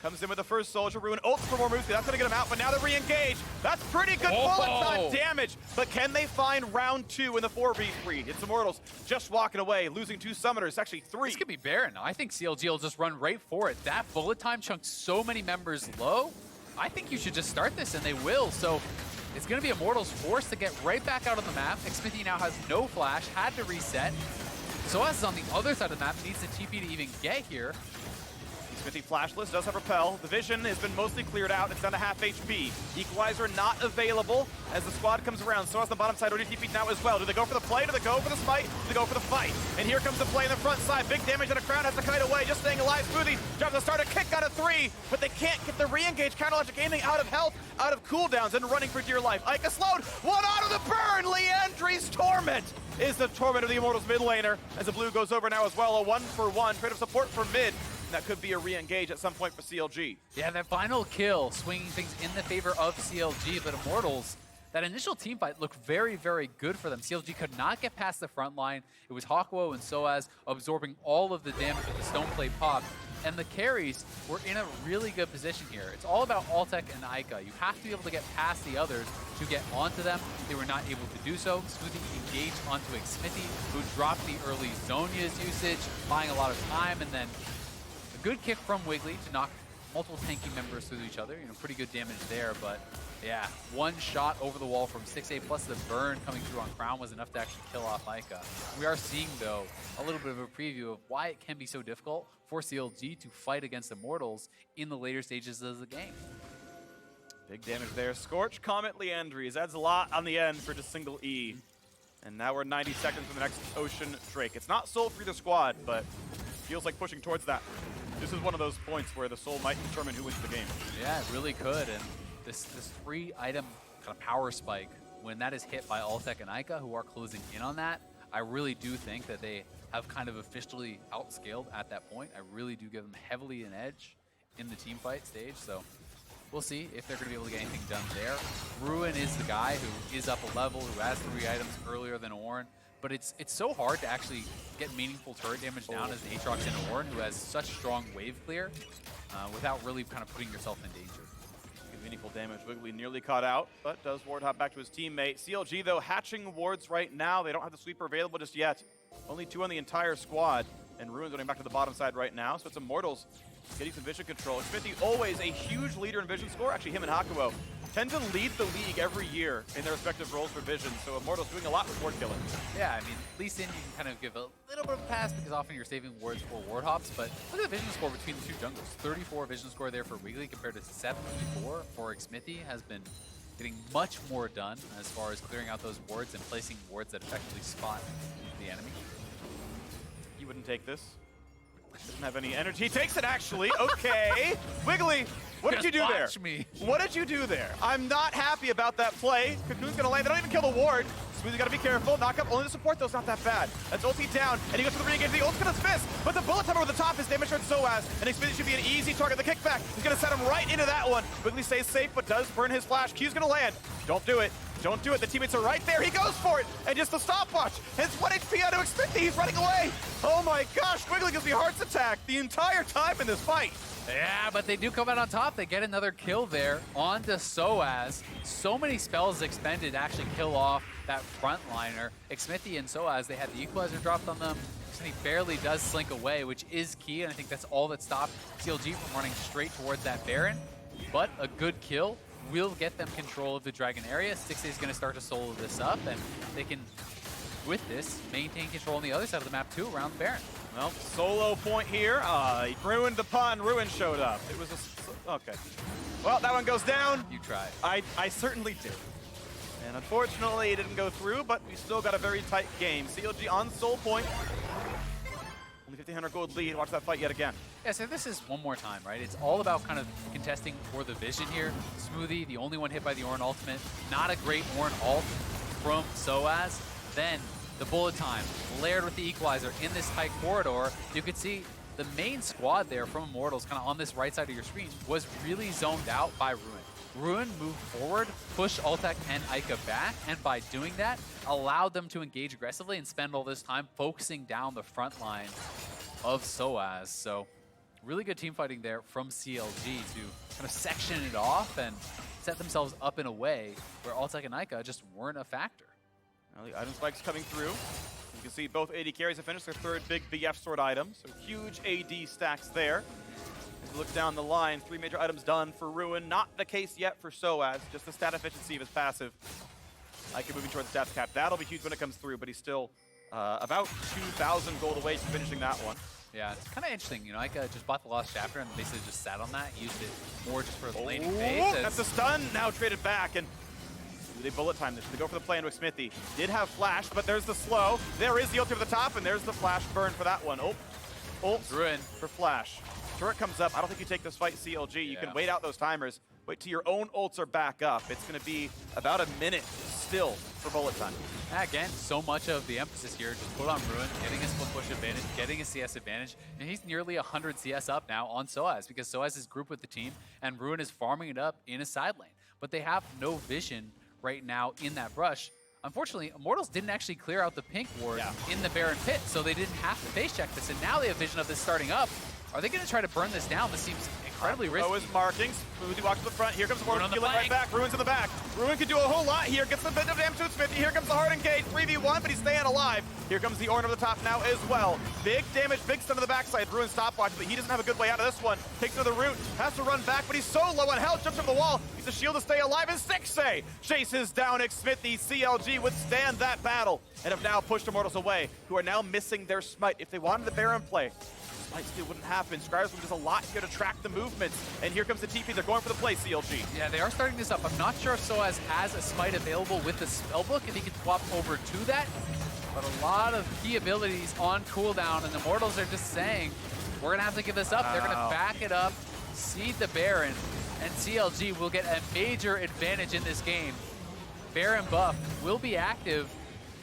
Comes in with the first soldier. Ruin ults for more moves. That's going to get him out, but now they're re-engaged. That's pretty good bullet time damage. But can they find round 2 in the 4v3? It's Immortals just walking away, losing 2 summoners, actually 3. This could be barren. I think CLG will just run right for it. That bullet time chunks so many members low. I think you should just start this, and they will. So it's going to be Immortals forced to get right back out on the map. Xmithie now has no flash, had to reset. sOAZ is on the other side of the map, needs the TP to even get here. Xmithie flashless, does have repel. The vision has been mostly cleared out. It's down to half HP. Equalizer not available as the squad comes around. So on the bottom side, already TP'd now as well. Do they go for the play? Do they go for the smite? Do they go for the fight? And here comes the play on the front side. Big damage on a Crown, has to kite away. Just staying alive. Smoothie drops a start, a kick out of 3, but they can't get the re-engage. Counterlogic aiming out of health, out of cooldowns, and running for dear life. Eika slowed. One out of the burn. Leandri's Torment is the torment of the Immortals mid laner as the blue goes over now as well. A 1-for-1 trade of support for mid. that could be a re-engage at some point for CLG. Yeah, that final kill swinging things in the favor of CLG, but Immortals, that initial team fight looked very, very good for them. CLG could not get past the front line. It was Hakuho and sOAZ absorbing all of the damage with the Stoneplate pop. And the carries were in a really good position here. It's all about Altec and Eika. You have to be able to get past the others to get onto them. They were not able to do so. Smoothie engaged onto Xmithie, who dropped the early Zhonya's usage, buying a lot of time, and then a good kick from Wiggily to knock multiple tanky members through each other. You know, pretty good damage there, but yeah, one shot over the wall from Stixxay plus the burn coming through on Crown was enough to actually kill off Eika. We are seeing, though, a little bit of a preview of why it can be so difficult for CLG to fight against Immortals in the later stages of the game. Big damage there. Scorch, Comet, Leandries. Adds a lot on the end for just single E. And now we're 90 seconds from the next Ocean Drake. It's not sold for either squad, but feels like pushing towards that. This is one of those points where the soul might determine who wins the game. Yeah, it really could. And this 3-item kind of power spike, when that is hit by Altec and Eika, who are closing in on that, I really do think that they have kind of officially outscaled at that point. I really do give them heavily an edge in the team fight stage. So we'll see if they're going to be able to get anything done there. Ruin is the guy who is up a level, who has 3 items earlier than Ornn. But it's so hard to actually get meaningful turret damage down as Aatrox and Ornn, who has such strong wave clear, without really kind of putting yourself in danger. Meaningful damage. Wiggily nearly caught out, but does ward hop back to his teammate. CLG, though, hatching wards right now. They don't have the sweeper available just yet. Only 2 on the entire squad, and Ruin's going back to the bottom side right now, so it's Immortals getting some vision control. Xmithie, always a huge leader in vision score. Actually, him and Hakuho tend to lead the league every year in their respective roles for vision, so Immortals doing a lot with ward killing. Yeah, I mean, at least then you can kind of give a little bit of a pass because often you're saving wards for ward hops, but look at the vision score between the 2 junglers. 34 vision score there for Wiggily compared to 74 for Xmithie. Has been getting much more done as far as clearing out those wards and placing wards that effectively spot the enemy. He wouldn't take this. Doesn't have any energy. He takes it, actually. Okay. Wiggily, what did you do there? Me. What did you do there? I'm not happy about that play. Cocoon's gonna land. They don't even kill the ward. Smoothie gotta be careful. Knock up. Only the support, though, is not that bad. That's OP down, and he goes for the re-engage. The ult's gonna miss, but the bullet timer over the top is damage towards sOAZ, and Xmithie should be an easy target. The kickback is gonna set him right into that one. Wiggily stays safe, but does burn his flash. Q's gonna land. Don't do it. Don't do it. The teammates are right there. He goes for it. And just the stopwatch. His 1 HP out of Xmithie. He's running away. Oh my gosh. Wiggily gives me a heart's attack the entire time in this fight. Yeah, but they do come out on top. They get another kill there onto sOAZ. So many spells expended to actually kill off that frontliner. Xmithie and sOAZ, they had the equalizer dropped on them. Xmithie barely does slink away, which is key. And I think that's all that stopped CLG from running straight towards that Baron. But a good kill will get them control of the Dragon area. Stixxay is going to start to solo this up, and they can, with this, maintain control on the other side of the map too, around the Baron. Well, solo point here. He ruined the pun. Ruin showed up. It was a... Okay. Well, that one goes down. You tried. I certainly did. And unfortunately, it didn't go through, but we still got a very tight game. CLG on soul point. Only 1,500 gold lead. Watch that fight yet again. Yeah, so this is one more time, right? It's all about kind of contesting for the vision here. Smoothie, the only one hit by the Ornn ultimate. Not a great Ornn ult from sOAZ. Then the bullet time, layered with the equalizer in this tight corridor. You could see the main squad there from Immortals, kind of on this right side of your screen, was really zoned out by Ruin. Ruin moved forward, pushed Altec and Eika back, and by doing that, allowed them to engage aggressively and spend all this time focusing down the front line of sOAZ. So really good team fighting there from CLG to kind of section it off and set themselves up in a way where Altec and Eika just weren't a factor. Well, the item spike's coming through. You can see both AD carries have finished their 3rd big BF sword item, so huge AD stacks there. As we look down the line, 3 major items done for Ruin. Not the case yet for sOAZ, just the stat efficiency of his passive. Eika moving towards stats cap. That'll be huge when it comes through, but he's still about 2,000 gold away from finishing that one. Yeah, it's kind of interesting. You know, Eika just bought the Lost Chapter and basically just sat on that, used it more just for the laning phase. That's a stun, now traded back, and they bullet time this. They go for the play into Xmithie. Did have flash, but there's the slow. There is the ult over the top, and there's the flash burn for that one. Ult Ruin for flash. Turret comes up. I don't think you take this fight, CLG. You can wait out those timers. Wait till your own ults are back up. It's going to be about a minute. still for bullet time. Again, so much of the emphasis here, just put on Ruin, getting a split push advantage, getting a CS advantage, and he's nearly 100 CS up now on sOAZ because sOAZ is grouped with the team, and Ruin is farming it up in a side lane. But they have no vision right now in that brush. Unfortunately, Immortals didn't actually clear out the pink ward in the Baron pit, so they didn't have to face check this, and now they have vision of this starting up. Are they going to try to burn this down? This seems incredibly risky. Is marking. Smoothie walks to the front. Here comes Immortals, Ruin on the right back. Ruin's in the back. Ruin can do a whole lot here. Gets a bit of damage to Xmithie. Here comes the hard engage. 3v1, but he's staying alive. Here comes the Ornn over the top now as well. Big damage, big stun to the backside. Ruin stopwatch, but he doesn't have a good way out of this one. Takes another route. Has to run back, but he's so low on health. Jumps over the wall. He's a shield to stay alive. And Stixxay chases down Xmithie. CLG withstand that battle and have now pushed Immortals away, who are now missing their smite. If they wanted the Baron play, Smite steal wouldn't happen. Skyrim does a lot here to track the movements. And here comes the TP. They're going for the play, CLG. Yeah, they are starting this up. I'm not sure if sOAZ has a smite available with the spellbook, if he can swap over to that. But a lot of key abilities on cooldown, and the Immortals are just saying, we're going to have to give this up. They're going to back it up, seed the Baron, and CLG will get a major advantage in this game. Baron buff will be active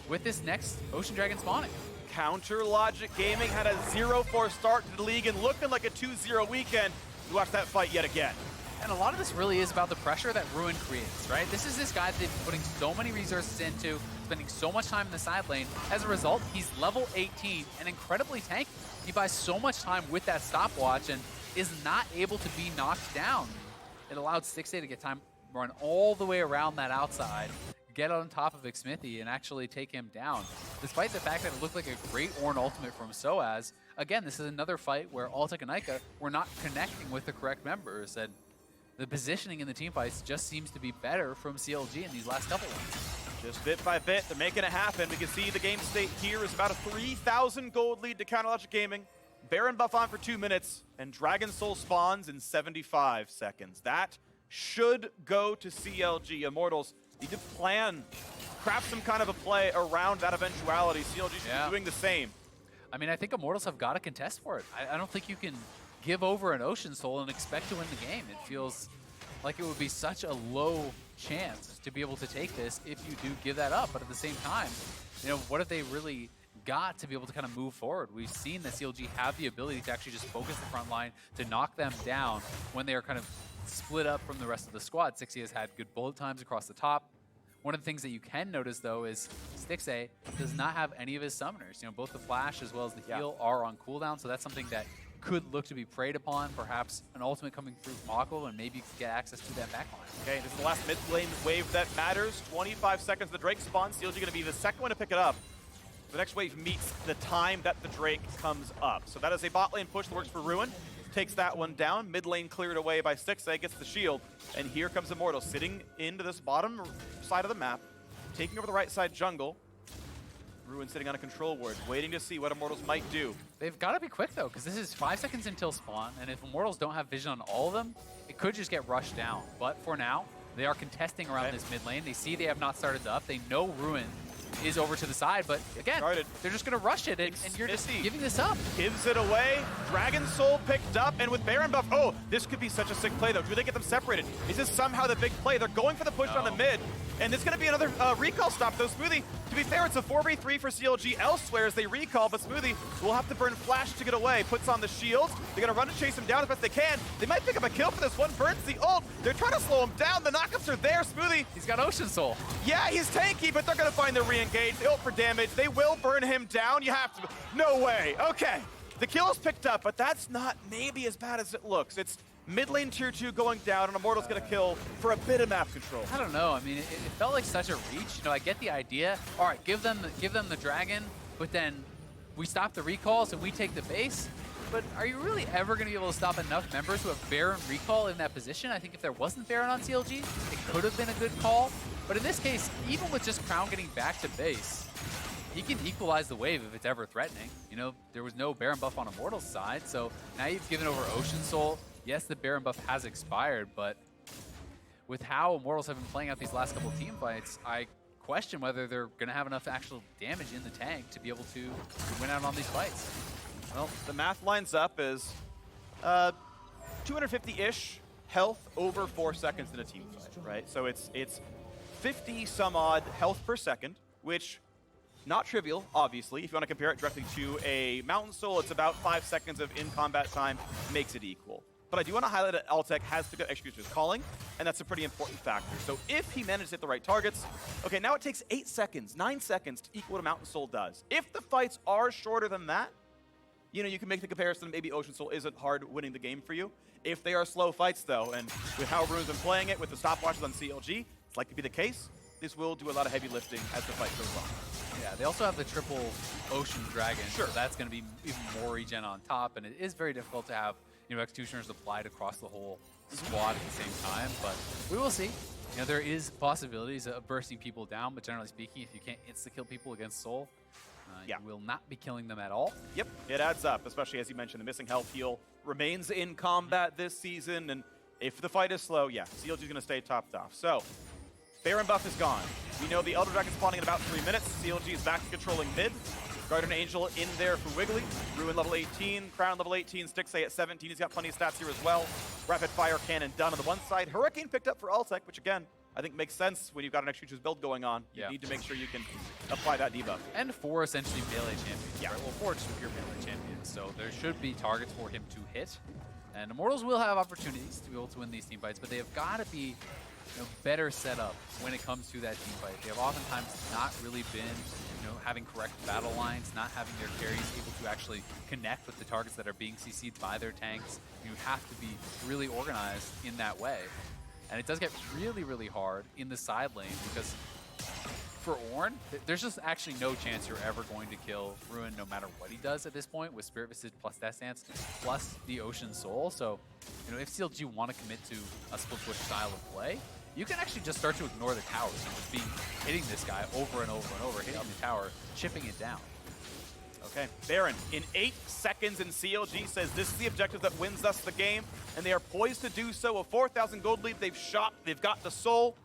with this next Ocean Dragon spawning. Counter Logic Gaming had a 0-4 start to the league and looking like a 2-0 weekend. You watch that fight yet again. And a lot of this really is about the pressure that Ruin creates, right? This is this guy that they've been putting so many resources into, spending so much time in the side lane. As a result, he's level 18 and incredibly tanky. He buys so much time with that stopwatch and is not able to be knocked down. It allowed Stixxay to get time, run all the way around that outside, get on top of Xmithie and actually take him down. Despite the fact that it looked like a great Ornn ultimate from sOAZ, again, this is another fight where Altec and Eika were not connecting with the correct members, and the positioning in the team fights just seems to be better from CLG in these last couple ones. Just bit by bit, they're making it happen. We can see the game state here is about a 3,000 gold lead to Counter Logic Gaming. Baron buff on for 2 minutes, and Dragon Soul spawns in 75 seconds. That should go to CLG. Immortals need to plan, craft some kind of a play around that eventuality. CLG should be doing the same. I mean, I think Immortals have got to contest for it. I don't think you can give over an Ocean Soul and expect to win the game. It feels like it would be such a low chance to be able to take this if you do give that up. But at the same time, you know, what have they really got to be able to kind of move forward? We've seen that CLG have the ability to actually just focus the front line, to knock them down when they are kind of split up from the rest of the squad. Stixxay has had good bullet times across the top. One of the things that you can notice, though, is Stixxay does not have any of his summoners. You know, both the flash as well as the heal are on cooldown, so that's something that could look to be preyed upon. Perhaps an ultimate coming through Mako, and maybe you could get access to that backline. Okay, this is the last mid lane wave that matters. 25 seconds, the Drake spawns. CLG going to be the second one to pick it up. The next wave meets the time that the Drake comes up. So that is a bot lane push that works for Ruin. Takes that one down. Mid lane cleared away by Stixxay, gets the shield. And here comes Immortal sitting into this bottom side of the map, taking over the right side jungle. Ruin sitting on a control ward, waiting to see what Immortals might do. They've got to be quick, though, because this is 5 seconds until spawn, and if Immortals don't have vision on all of them, it could just get rushed down. But for now, they are contesting around this mid lane. They see they have not started up. They know Ruin is over to the side, but again, they're just going to rush it, and you're just giving this up. Gives it away. Dragon Soul picked up, and with Baron buff, oh, this could be such a sick play, though. Do they get them separated? Is this somehow the big play? They're going for the push on the mid, and it's going to be another recall stop, though. Smoothie, to be fair, it's a 4v3 for CLG elsewhere as they recall, but Smoothie will have to burn Flash to get away. Puts on the shield. They're going to run to chase him down as best they can. They might pick up a kill for this one. Burns the ult. They're trying to slow him down. The knockups are there. Smoothie. He's got Ocean Soul. Yeah, he's tanky, but they're going to find the re-engage. They ult for damage. They will burn him down. You have to. No way. Okay. The kill is picked up, but that's not maybe as bad as it looks. It's mid lane tier 2 going down, and Immortal's going to kill for a bit of map control. I don't know. I mean, it felt like such a reach. You know, I get the idea. All right, give them the dragon, but then we stop the recalls and we take the base. But are you really ever going to be able to stop enough members who have Baron recall in that position? I think if there wasn't Baron on CLG, it could have been a good call. But in this case, even with just Crown getting back to base, he can equalize the wave if it's ever threatening. You know, there was no Baron buff on Immortal's side, so now you've given over Ocean Soul. Yes, the Baron buff has expired, but with how Immortals have been playing out these last couple of team fights, I question whether they're going to have enough actual damage in the tank to be able to win out on these fights. Well, the math lines up as 250-ish health over 4 seconds in a team fight, right? So it's 50 some odd health per second, which not trivial, obviously. If you want to compare it directly to a Mountain Soul, it's about 5 seconds of in-combat time, makes it equal. But I do want to highlight that Altec has to execute his calling, and that's a pretty important factor. So if he manages to hit the right targets, okay, now it takes 8 seconds, 9 seconds to equal what a Mountain Soul does. If the fights are shorter than that, you know, you can make the comparison, maybe Ocean Soul isn't hard winning the game for you. If they are slow fights, though, and with how Rune's been playing it, with the stopwatches on CLG, it's likely to be the case. This will do a lot of heavy lifting as the fight goes on. Yeah, they also have the triple Ocean Dragon, sure. So that's going to be even more regen on top, and it is very difficult to have, you know, Executioners applied across the whole squad at the same time, but we will see. You know, there is possibilities of bursting people down, but generally speaking, if you can't insta-kill people against Soul, you will not be killing them at all. Yep, it adds up, especially as you mentioned, the missing health heal remains in combat this season, and if the fight is slow, yeah, CLG is going to stay topped off. So, Baron buff is gone. We know the Elder Dragon spawning in about 3 minutes. CLG is back to controlling mid. Guardian Angel in there for Wiggily. Ruin level 18, Crown level 18, Stixxay at 17. He's got plenty of stats here as well. Rapid Fire Cannon done on the one side. Hurricane picked up for Altec, which again, I think makes sense when you've got an Executioner's build going on. You need to make sure you can apply that debuff. And 4 essentially melee champions. Yeah. Right? Well, 4 just pure melee champions, so there should be targets for him to hit. And Immortals will have opportunities to be able to win these team fights, but they have got to be better set up when it comes to that team fight. They have oftentimes not really been having correct battle lines, not having their carries able to actually connect with the targets that are being CC'd by their tanks. You have to be really organized in that way. And it does get really, really hard in the side lane because for Ornn, there's just actually no chance you're ever going to kill Ruin no matter what he does at this point with Spirit Visage plus Death Stance plus the Ocean Soul. So, if CLG want to commit to a split push style of play, you can actually just start to ignore the towers and just be hitting this guy over and over and over, hitting the tower, chipping it down. Okay, Baron in 8 seconds, and CLG says this is the objective that wins us the game, and they are poised to do so. A 4,000 gold lead, they've shot, they've got the soul,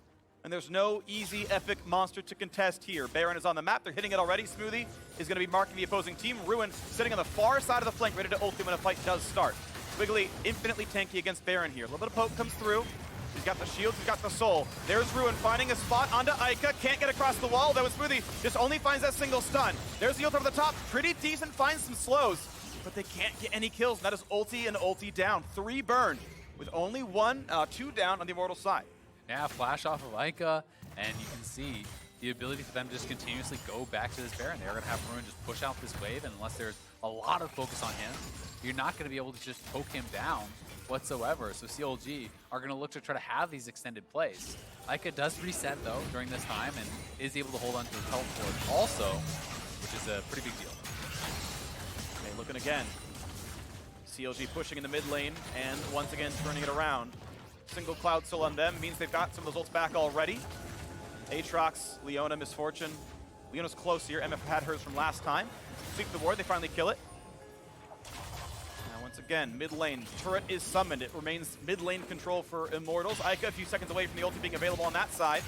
and there's no easy epic monster to contest here. Baron is on the map, they're hitting it already. Smoothie is going to be marking the opposing team. Ruin sitting on the far side of the flank, ready to ult him when a fight does start. Wiggily infinitely tanky against Baron here. A little bit of poke comes through. He's got the shields, he's got the soul. There's Ruin finding a spot onto Eika. Can't get across the wall, though. Smoothie just only finds that single stun. There's the ult over the top. Pretty decent, finds some slows, but they can't get any kills. And that is ulti and ulti down. 3 burned with only 2 down on the Immortal side. Yeah, flash off of Eika, and you can see the ability for them to just continuously go back to this Baron. They're going to have Ruin just push out this wave, and unless there's a lot of focus on him, you're not going to be able to just poke him down whatsoever. So CLG are going to look to try to have these extended plays. Eika does reset, though, during this time, and is able to hold on to the teleport also, which is a pretty big deal. Okay, looking again. CLG pushing in the mid lane, and once again turning it around. Single Cloud Soul on them means they've got some of those ults back already. Aatrox, Leona, Misfortune. Leona's close here. MF had hers from last time. Sweep the ward, they finally kill it. Now once again, mid lane, turret is summoned. It remains mid lane control for Immortals. Eika a few seconds away from the ulti being available on that side.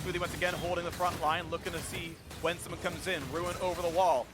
Smoothie once again holding the front line, looking to see when someone comes in. Ruin over the wall.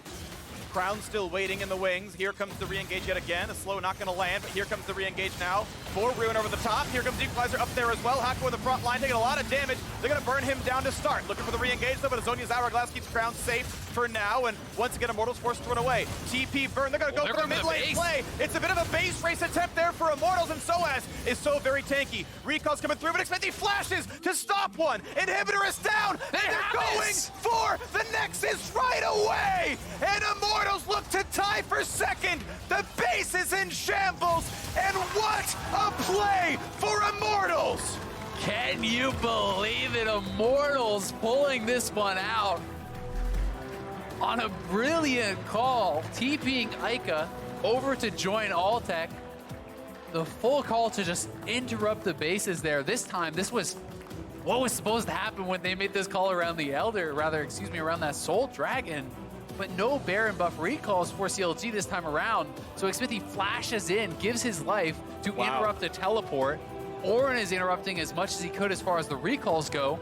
Crown still waiting in the wings. Here comes the re-engage yet again. A slow not going to land, but here comes the re-engage now. For Ruin over the top. Here comes Equalizer up there as well. Hakuho in the front line taking a lot of damage. They're going to burn him down to start. Looking for the re-engage though, but Azonia's Hourglass keeps Crown safe for now. And once again, Immortals forced to run away. TP burn. They're going to go for the mid lane play. It's a bit of a base race attempt there for Immortals, and sOAZ is so very tanky. Recall's coming through, but Xmithie flashes to stop one. Inhibitor is down. And they're going for the Nexus right away. And Immortals look to tie for second. The base is in shambles. And what a play for Immortals! Can you believe it? Immortals pulling this one out on a brilliant call, TPing Eika over to join Altec. The full call to just interrupt the bases there. This time, this was what was supposed to happen when they made this call around the Elder, around that Soul Dragon. But no Baron buff recalls for CLG this time around. So Xmithie flashes in, gives his life to interrupt the teleport. Ornn is interrupting as much as he could as far as the recalls go.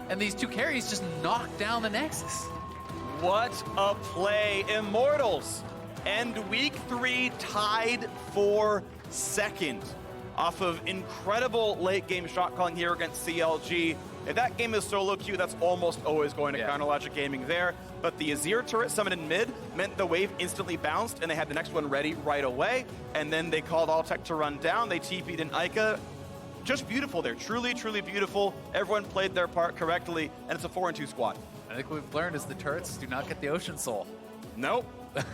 And these 2 carries just knock down the Nexus. What a play. Immortals end week 3 tied for second off of incredible late game shot calling here against CLG. If that game is solo queue, that's almost always going to Yeah. counter logic gaming there. But the Azir turret summoned in mid meant the wave instantly bounced, and they had the next one ready right away. And then they called Altec to run down. They TP'd in Eika. Just beautiful there. Truly, truly beautiful. Everyone played their part correctly, and it's a 4-2 squad. I think what we've learned is the turrets do not get the Ocean Soul. Nope.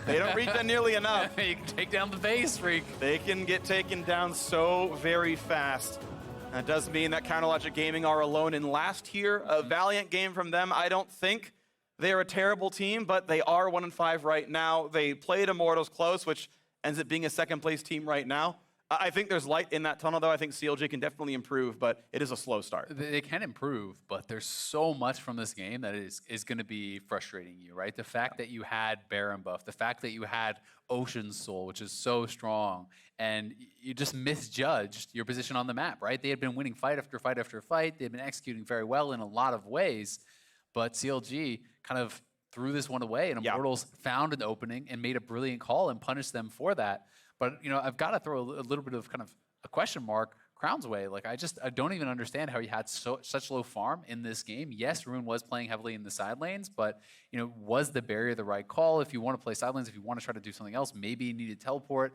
They don't reach that nearly enough. You can take down the base, Phreak. They can get taken down so very fast. That does mean that Counter Logic Gaming are alone in last here. A valiant game from them. I don't think they're a terrible team, but they are 1-5 right now. They played Immortals close, which ends up being a second-place team right now. I think there's light in that tunnel, though. I think CLG can definitely improve, but it is a slow start. They can improve, but there's so much from this game that is going to be frustrating you, right? The fact that you had Baron buff, the fact that you had Ocean Soul, which is so strong, and you just misjudged your position on the map, right? They had been winning fight after fight after fight. They had been executing very well in a lot of ways, but CLG kind of threw this one away, and Immortals found an opening and made a brilliant call and punished them for that. But, you know, I've got to throw a little bit of kind of a question mark Crown's way. Like, I don't even understand how he had such low farm in this game. Yes, Rune was playing heavily in the side lanes, but, you know, was the barrier the right call? If you want to play side lanes, if you want to try to do something else, maybe he needed teleport.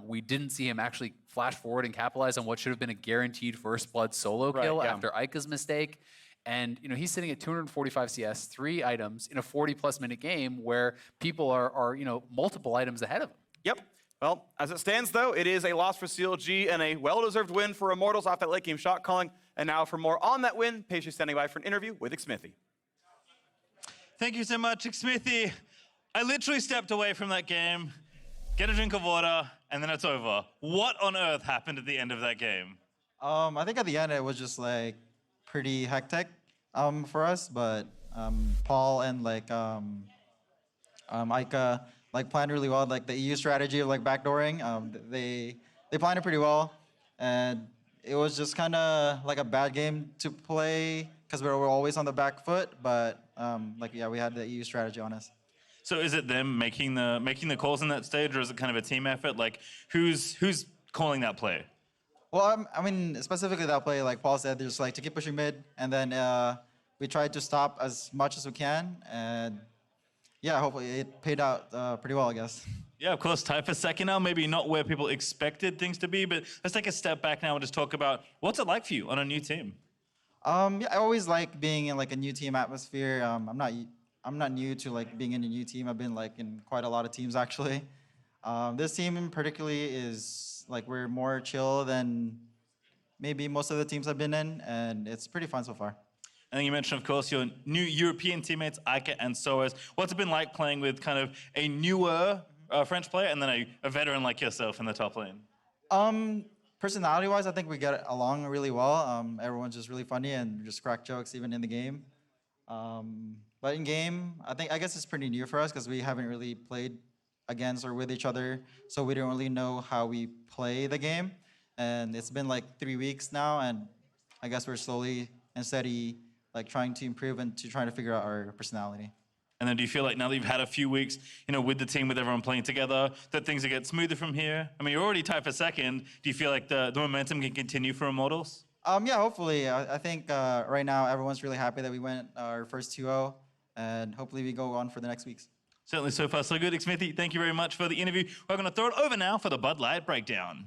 We didn't see him actually flash forward and capitalize on what should have been a guaranteed first blood solo kill after Eika's mistake. And, you know, he's sitting at 245 CS, 3 items in a 40-plus minute game where people are, you know, multiple items ahead of him. Yep. Well, as it stands, though, it is a loss for CLG and a well-deserved win for Immortals off that late game shot calling. And now for more on that win, patiently standing by for an interview with Xmithie. Thank you so much, Xmithie. I literally stepped away from that game, get a drink of water, and then it's over. What on earth happened at the end of that game? I think at the end it was just like pretty hectic for us, but Paul and like Eika like planned really well. Like the EU strategy of like backdooring, they planned it pretty well, and it was just kind of like a bad game to play because we were always on the back foot. But like we had the EU strategy on us. So is it them making the calls in that stage, or is it kind of a team effort? Like who's calling that play? Well, I mean specifically that play, like Paul said, there's like to keep pushing mid, and then we tried to stop as much as we can, and yeah, hopefully it paid out pretty well, I guess. Yeah, of course, tied for second now, maybe not where people expected things to be, but let's take a step back now and just talk about what's it like for you on a new team? Yeah, I always like being in like a new team atmosphere. I'm not new to like being in a new team. I've been like in quite a lot of teams actually. This team in particularly is like we're more chill than maybe most of the teams I've been in, and it's pretty fun so far. And then you mentioned, of course, your new European teammates, Eika and sOAZ. What's it been like playing with kind of a newer French player and then a veteran like yourself in the top lane? Personality-wise, I think we get along really well. Everyone's just really funny and just crack jokes even in the game. But in game, I guess it's pretty new for us because we haven't really played against or with each other, so we don't really know how we play the game. And it's been like 3 weeks now, and I guess we're slowly and steady like trying to improve and to trying to figure out our personality. And then do you feel like now that you've had a few weeks, you know, with the team, with everyone playing together, that things will get smoother from here? I mean, you're already tied for second. Do you feel like the momentum can continue for Immortals? Yeah, hopefully. I think right now everyone's really happy that we went our first 2-0, and hopefully we go on for the next weeks. Certainly so far so good. Xmithie, thank you very much for the interview. We're going to throw it over now for the Bud Light Breakdown.